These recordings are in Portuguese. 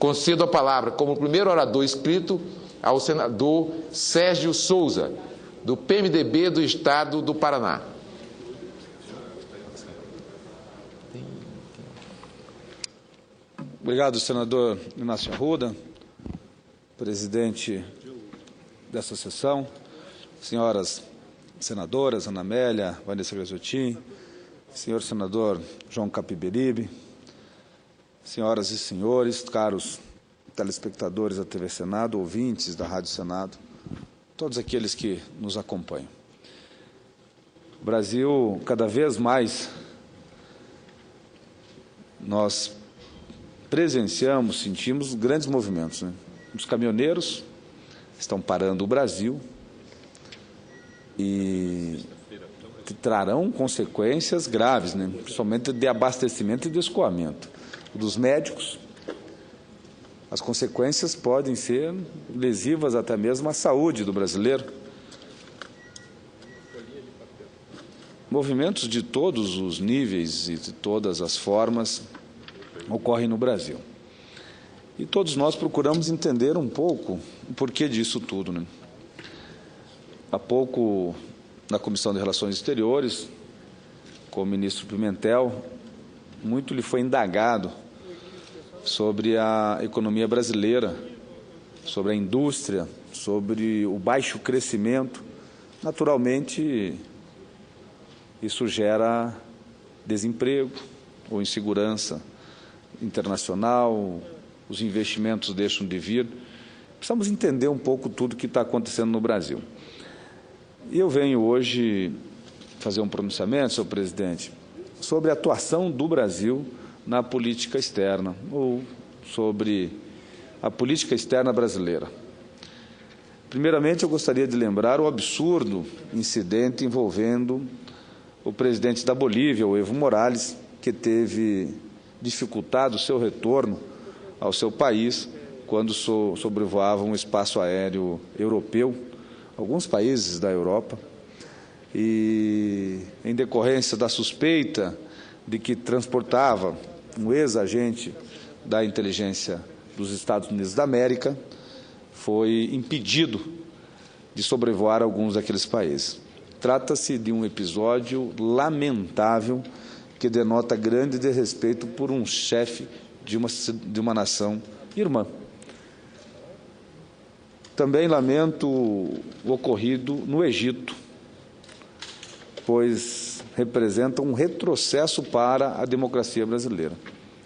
Concedo a palavra como primeiro orador inscrito ao senador Sérgio Souza, do PMDB do Estado do Paraná. Obrigado, senador Inácio Arruda, presidente dessa sessão, senhoras senadoras, Ana Amélia, Vanessa Graziotin, senhor senador João Capiberibe, senhoras e senhores, caros telespectadores da TV Senado, ouvintes da Rádio Senado, todos aqueles que nos acompanham. O Brasil, cada vez mais, nós presenciamos, sentimos grandes movimentos, né? Os caminhoneiros estão parando o Brasil e trarão consequências graves, né? Principalmente de abastecimento e de escoamento. Dos médicos, as consequências podem ser lesivas até mesmo à saúde do brasileiro. Movimentos de todos os níveis e de todas as formas ocorrem no Brasil. E todos nós procuramos entender um pouco o porquê disso tudo, né? Há pouco, na Comissão de Relações Exteriores, com o ministro Pimentel, muito lhe foi indagado sobre a economia brasileira, sobre a indústria, sobre o baixo crescimento. Naturalmente, isso gera desemprego ou insegurança internacional, os investimentos deixam de vir. Precisamos entender um pouco tudo o que está acontecendo no Brasil. E eu venho hoje fazer um pronunciamento, senhor presidente, sobre a atuação do Brasil na política externa, ou sobre a política externa brasileira. Primeiramente, eu gostaria de lembrar o absurdo incidente envolvendo o presidente da Bolívia, o Evo Morales, que teve dificultado o seu retorno ao seu país quando sobrevoava um espaço aéreo europeu, alguns países da Europa, e em decorrência da suspeita de que transportava um ex-agente da inteligência dos Estados Unidos da América, foi impedido de sobrevoar alguns daqueles países. Trata-se de um episódio lamentável que denota grande desrespeito por um chefe de uma nação irmã. Também lamento o ocorrido no Egito, pois representa um retrocesso para a democracia brasileira,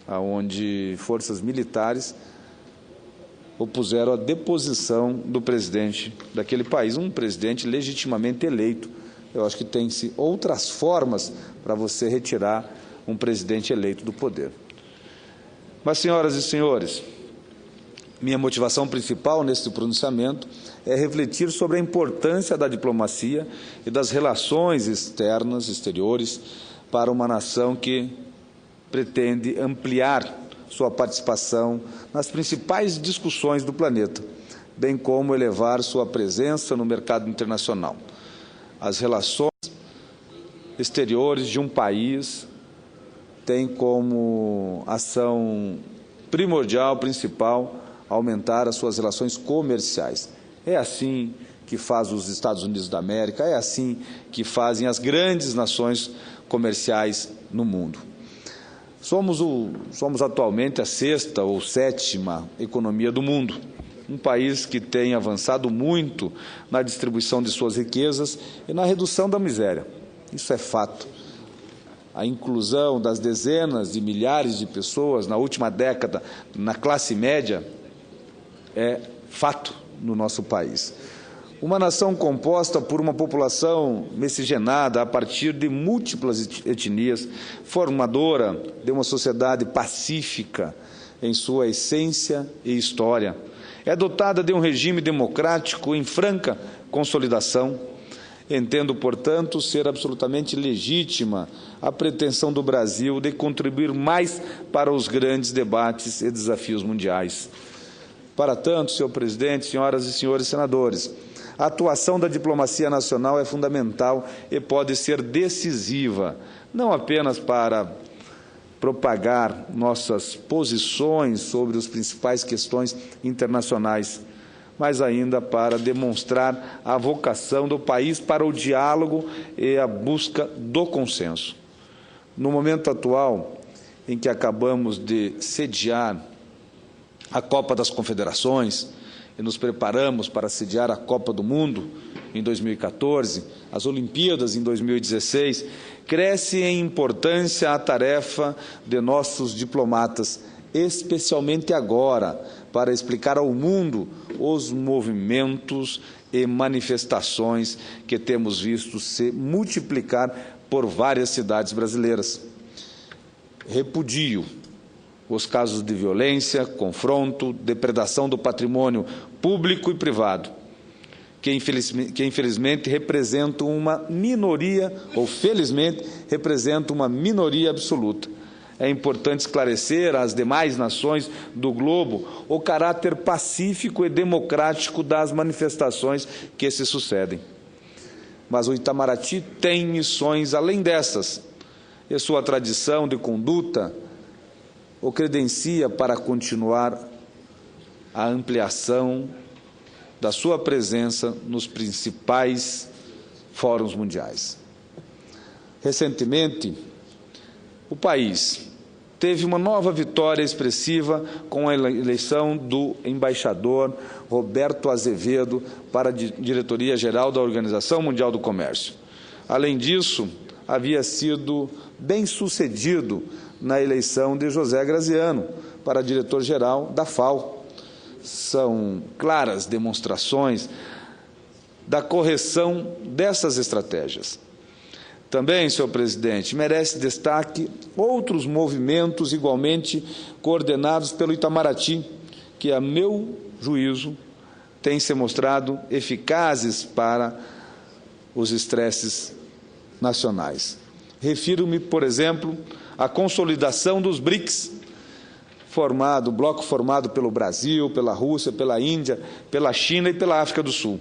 onde forças militares opuseram a deposição do presidente daquele país, um presidente legitimamente eleito. Eu acho que tem-se outras formas para você retirar um presidente eleito do poder. Mas, senhoras e senhores, minha motivação principal nesse pronunciamento é refletir sobre a importância da diplomacia e das relações exteriores, para uma nação que pretende ampliar sua participação nas principais discussões do planeta, bem como elevar sua presença no mercado internacional. As relações exteriores de um país têm como ação primordial, principal, aumentar as suas relações comerciais. É assim que faz os Estados Unidos da América, é assim que fazem as grandes nações comerciais no mundo. Somos atualmente a 6ª ou 7ª economia do mundo, um país que tem avançado muito na distribuição de suas riquezas e na redução da miséria. Isso é fato. A inclusão das dezenas de milhares de pessoas na última década na classe média é fato no nosso país. Uma nação composta por uma população miscigenada a partir de múltiplas etnias, formadora de uma sociedade pacífica em sua essência e história. É dotada de um regime democrático em franca consolidação. Entendo, portanto, ser absolutamente legítima a pretensão do Brasil de contribuir mais para os grandes debates e desafios mundiais. Para tanto, senhor presidente, senhoras e senhores senadores, a atuação da diplomacia nacional é fundamental e pode ser decisiva, não apenas para propagar nossas posições sobre as principais questões internacionais, mas ainda para demonstrar a vocação do país para o diálogo e a busca do consenso. No momento atual, em que acabamos de sediar a Copa das Confederações e nos preparamos para sediar a Copa do Mundo em 2014, as Olimpíadas em 2016, cresce em importância a tarefa de nossos diplomatas, especialmente agora, para explicar ao mundo os movimentos e manifestações que temos visto se multiplicar por várias cidades brasileiras. Repudio os casos de violência, confronto, depredação do patrimônio público e privado, que infelizmente representam uma minoria, ou felizmente representam uma minoria absoluta. É importante esclarecer às demais nações do globo o caráter pacífico e democrático das manifestações que se sucedem. Mas o Itamaraty tem missões além dessas, e sua tradição de conduta o credencia para continuar a ampliação da sua presença nos principais fóruns mundiais. Recentemente, o país teve uma nova vitória expressiva com a eleição do embaixador Roberto Azevedo para a diretoria-geral da Organização Mundial do Comércio. Além disso, havia sido bem-sucedido na eleição de José Graziano para diretor-geral da FAO. São claras demonstrações da correção dessas estratégias. Também, senhor presidente, merece destaque outros movimentos igualmente coordenados pelo Itamaraty, que, a meu juízo, têm se mostrado eficazes para os estresses nacionais. Refiro-me, por exemplo, à consolidação dos BRICS, bloco formado pelo Brasil, pela Rússia, pela Índia, pela China e pela África do Sul,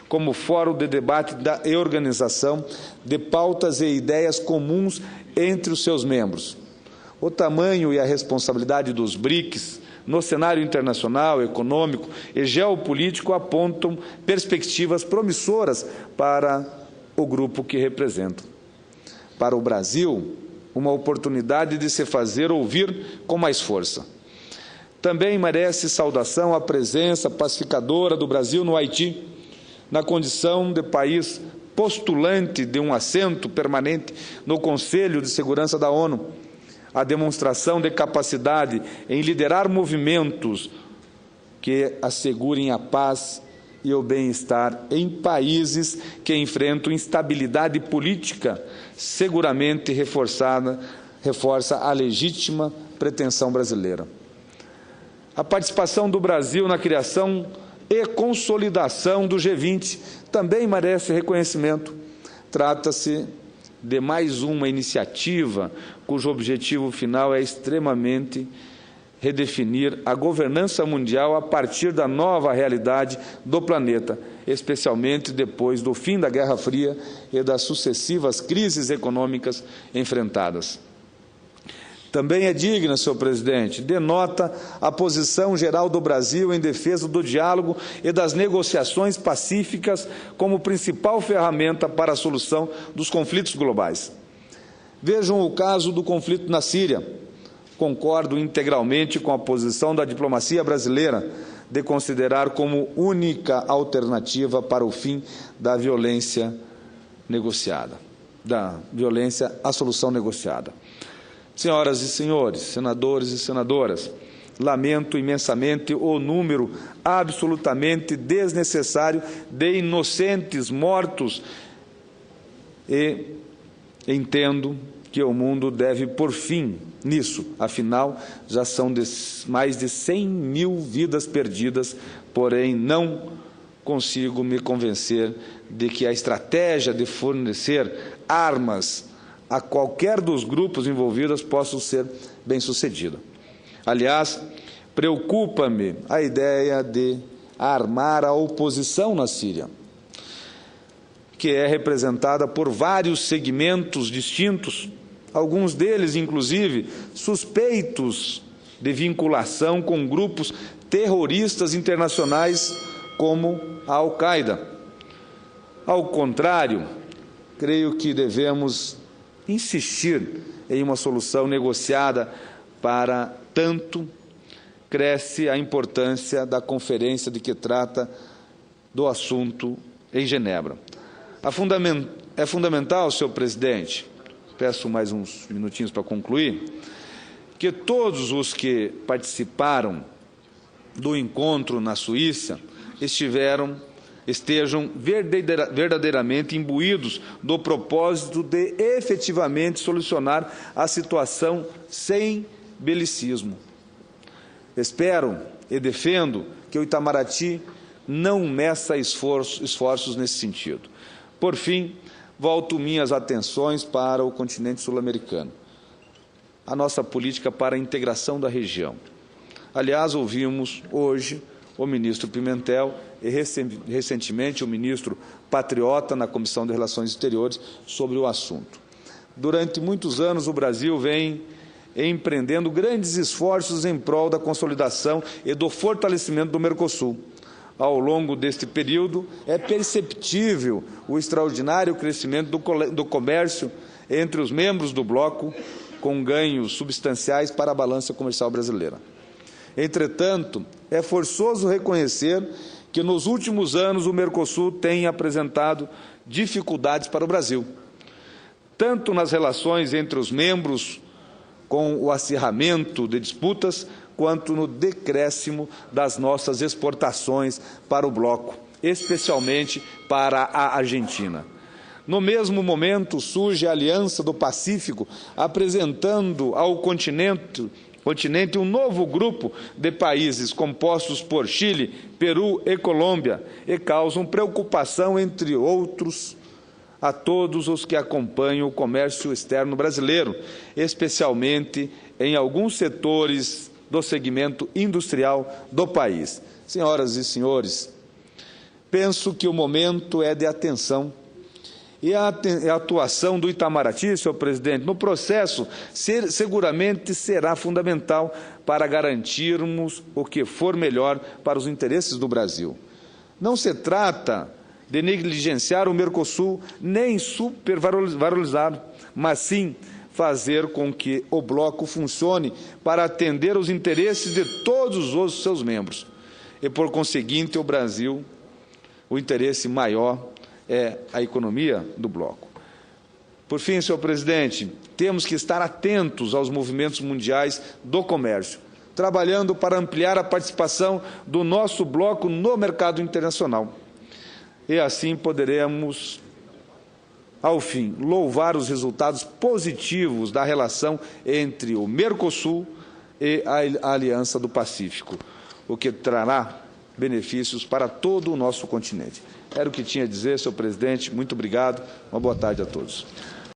como fórum de debate e organização de pautas e ideias comuns entre os seus membros. O tamanho e a responsabilidade dos BRICS no cenário internacional, econômico e geopolítico apontam perspectivas promissoras para o grupo que representam. Para o Brasil, uma oportunidade de se fazer ouvir com mais força. Também merece saudação a presença pacificadora do Brasil no Haiti, na condição de país postulante de um assento permanente no Conselho de Segurança da ONU, a demonstração de capacidade em liderar movimentos que assegurem a paz e o bem-estar em países que enfrentam instabilidade política, seguramente reforça a legítima pretensão brasileira. A participação do Brasil na criação e consolidação do G20 também merece reconhecimento. Trata-se de mais uma iniciativa cujo objetivo final é extremamente redefinir a governança mundial a partir da nova realidade do planeta, especialmente depois do fim da Guerra Fria e das sucessivas crises econômicas enfrentadas. Também é digna, senhor presidente, denota a posição geral do Brasil em defesa do diálogo e das negociações pacíficas como principal ferramenta para a solução dos conflitos globais. Vejam o caso do conflito na Síria. Concordo integralmente com a posição da diplomacia brasileira de considerar como única alternativa para o fim da violência negociada, a solução negociada. Senhoras e senhores, senadores e senadoras, lamento imensamente o número absolutamente desnecessário de inocentes mortos e entendo que o mundo deve pôr fim nisso. Afinal, já são mais de 100 mil vidas perdidas, porém não consigo me convencer de que a estratégia de fornecer armas a qualquer dos grupos envolvidos possa ser bem-sucedida. Aliás, preocupa-me a ideia de armar a oposição na Síria, que é representada por vários segmentos distintos alguns deles, inclusive, suspeitos de vinculação com grupos terroristas internacionais como a Al-Qaeda. Ao contrário, creio que devemos insistir em uma solução negociada. Para tanto, cresce a importância da conferência de que trata do assunto em Genebra. É fundamental, senhor presidente, peço mais uns minutinhos para concluir, que todos os que participaram do encontro na Suíça estejam verdadeiramente imbuídos do propósito de efetivamente solucionar a situação sem belicismo. Espero e defendo que o Itamaraty não meça esforços nesse sentido. Por fim, volto minhas atenções para o continente sul-americano, a nossa política para a integração da região. Aliás, ouvimos hoje o ministro Pimentel e recentemente o ministro Patriota na Comissão de Relações Exteriores sobre o assunto. Durante muitos anos o Brasil vem empreendendo grandes esforços em prol da consolidação e do fortalecimento do Mercosul. Ao longo deste período, é perceptível o extraordinário crescimento do comércio entre os membros do bloco, com ganhos substanciais para a balança comercial brasileira. Entretanto, é forçoso reconhecer que nos últimos anos o Mercosul tem apresentado dificuldades para o Brasil, tanto nas relações entre os membros, com o acirramento de disputas, quanto no decréscimo das nossas exportações para o bloco, especialmente para a Argentina. No mesmo momento, surge a Aliança do Pacífico, apresentando ao continente um novo grupo de países compostos por Chile, Peru e Colômbia, e causam preocupação, entre outros, a todos os que acompanham o comércio externo brasileiro, especialmente em alguns setores do segmento industrial do país. Senhoras e senhores, penso que o momento é de atenção. E a atuação do Itamaraty, senhor presidente, no processo seguramente será fundamental para garantirmos o que for melhor para os interesses do Brasil. Não se trata de negligenciar o Mercosul nem supervalorizá-lo, mas sim fazer com que o bloco funcione para atender os interesses de todos os seus membros. E, por conseguinte, o Brasil, o interesse maior é a economia do bloco. Por fim, senhor presidente, temos que estar atentos aos movimentos mundiais do comércio, trabalhando para ampliar a participação do nosso bloco no mercado internacional. E assim poderemos, ao fim, louvar os resultados positivos da relação entre o Mercosul e a Aliança do Pacífico, o que trará benefícios para todo o nosso continente. Era o que tinha a dizer, senhor presidente. Muito obrigado. Uma boa tarde a todos.